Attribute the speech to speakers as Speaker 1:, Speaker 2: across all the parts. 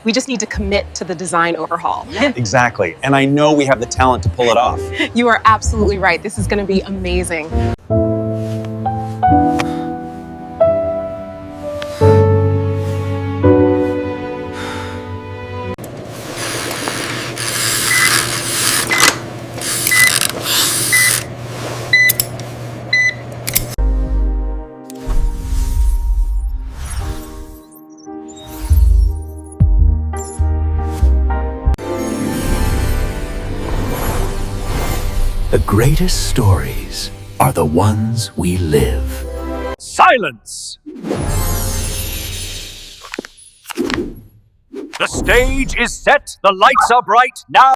Speaker 1: We just need to commit to the design overhaul.
Speaker 2: Exactly. And I know we have the talent to pull it off.
Speaker 1: You are absolutely right. This is going to be amazing.
Speaker 3: The greatest stories are the ones we live.
Speaker 4: Silence! The stage is set, the lights are bright, now...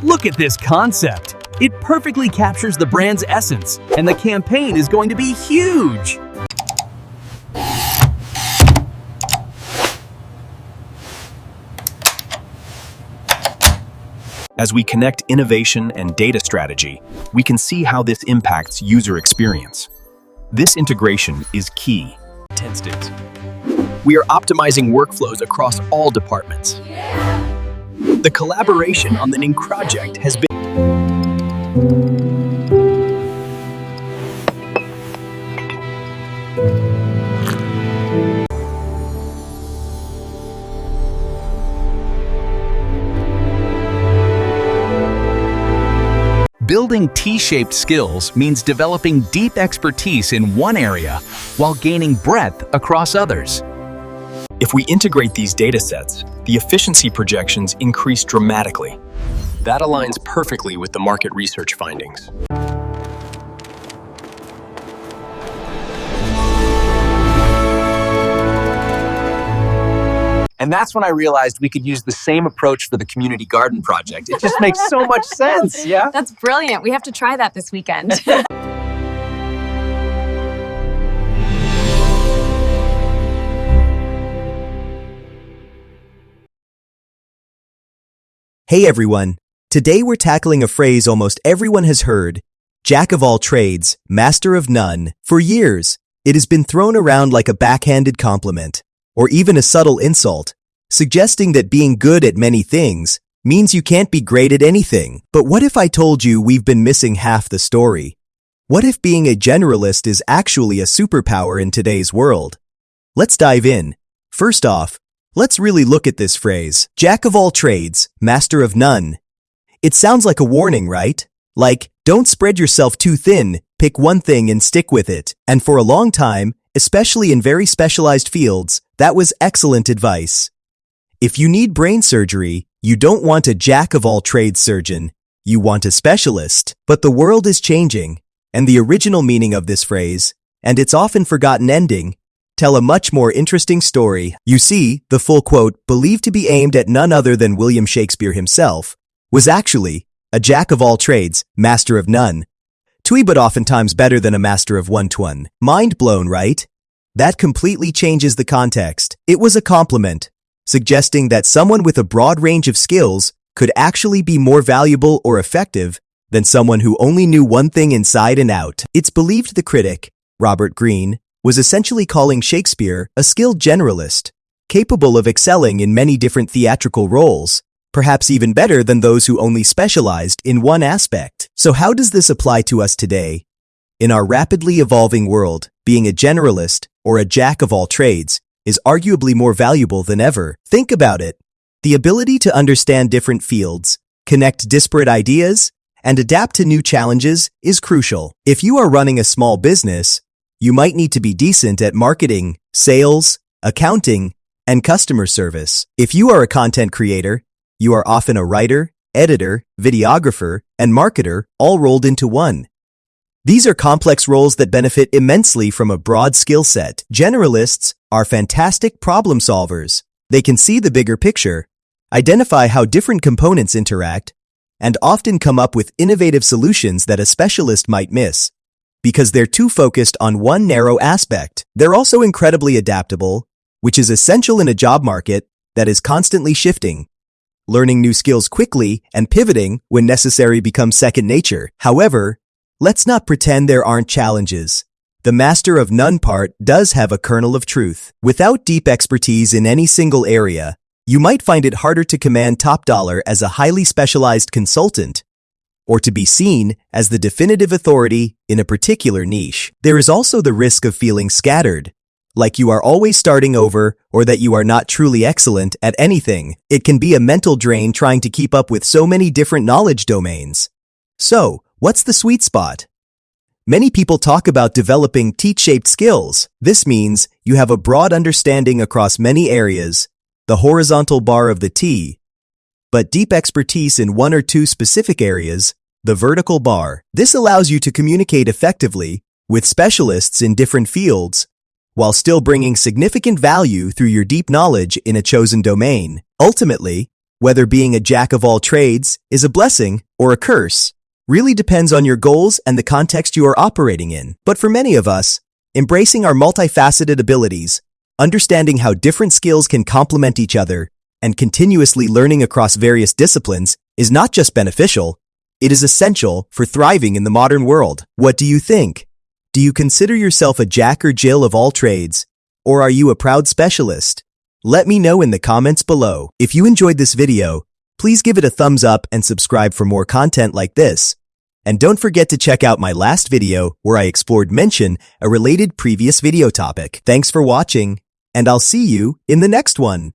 Speaker 5: Look at this concept. It perfectly captures the brand's essence, and the campaign is going to be huge.
Speaker 6: As we connect innovation and data strategy, we can see how this impacts user experience. This integration is key.
Speaker 5: Instance. We are optimizing workflows across all departments. The collaboration on the Ning project has been Building T-shaped skills means developing deep expertise in one area while gaining breadth across others.
Speaker 6: If we integrate these data sets, the efficiency projections increase dramatically. That aligns perfectly with the market research findings.
Speaker 7: And that's when I realized we could use the same approach for the community garden project. It just makes so much sense, yeah?
Speaker 8: That's brilliant. We have to try that this weekend.
Speaker 9: Hey everyone, today we're tackling a phrase almost everyone has heard, jack of all trades, master of none. For years, it has been thrown around like a backhanded compliment, or even a subtle insult, suggesting that being good at many things means you can't be great at anything. But what if I told you we've been missing half the story? What if being a generalist is actually a superpower in today's world? Let's dive in. First off, let's really look at this phrase, jack of all trades, master of none. It sounds like a warning, right? Like, don't spread yourself too thin, pick one thing and stick with it. And for a long time, especially in very specialized fields, that was excellent advice. If you need brain surgery, you don't want a jack of all trades surgeon, you want a specialist. But the world is changing, and the original meaning of this phrase, and its often forgotten ending, tell a much more interesting story. You see, the full quote, believed to be aimed at none other than William Shakespeare himself, was actually a jack of all trades, master of none. Twee but oftentimes better than a master of one. Mind blown, right? That completely changes the context. It was a compliment, suggesting that someone with a broad range of skills could actually be more valuable or effective than someone who only knew one thing inside and out. It's believed the critic, Robert Greene, was essentially calling Shakespeare a skilled generalist, capable of excelling in many different theatrical roles, perhaps even better than those who only specialized in one aspect. So how does this apply to us today? In our rapidly evolving world, being a generalist, or a jack of all trades, is arguably more valuable than ever. Think about it. The ability to understand different fields, connect disparate ideas, and adapt to new challenges is crucial. If you are running a small business, you might need to be decent at marketing, sales, accounting, and customer service. If you are a content creator, you are often a writer, editor, videographer, and marketer all rolled into one. These are complex roles that benefit immensely from a broad skill set. Generalists are fantastic problem solvers. They can see the bigger picture, identify how different components interact, and often come up with innovative solutions that a specialist might miss, because they're too focused on one narrow aspect. They're also incredibly adaptable, which is essential in a job market that is constantly shifting. Learning new skills quickly and pivoting when necessary becomes second nature. However, Let's not pretend there aren't challenges. The master of none part does have a kernel of truth. Without deep expertise in any single area, you might find it harder to command top dollar as a highly specialized consultant, or to be seen as the definitive authority in a particular niche. There is also the risk of feeling scattered, like you are always starting over or that you are not truly excellent at anything. It can be a mental drain trying to keep up with so many different knowledge domains. So, what's the sweet spot? Many people talk about developing T-shaped skills. This means you have a broad understanding across many areas, the horizontal bar of the T, but deep expertise in one or two specific areas, the vertical bar. This allows you to communicate effectively with specialists in different fields, while still bringing significant value through your deep knowledge in a chosen domain. Ultimately, whether being a jack of all trades is a blessing or a curse really depends on your goals and the context you are operating in. But for many of us, embracing our multifaceted abilities, understanding how different skills can complement each other, and continuously learning across various disciplines is not just beneficial, it is essential for thriving in the modern world. What do you think? Do you consider yourself a Jack or Jill of all trades, or are you a proud specialist? Let me know in the comments below. If you enjoyed this video, please give it a thumbs up and subscribe for more content like this. And don't forget to check out my last video where I explored mention a related previous video topic. Thanks for watching, and I'll see you in the next one.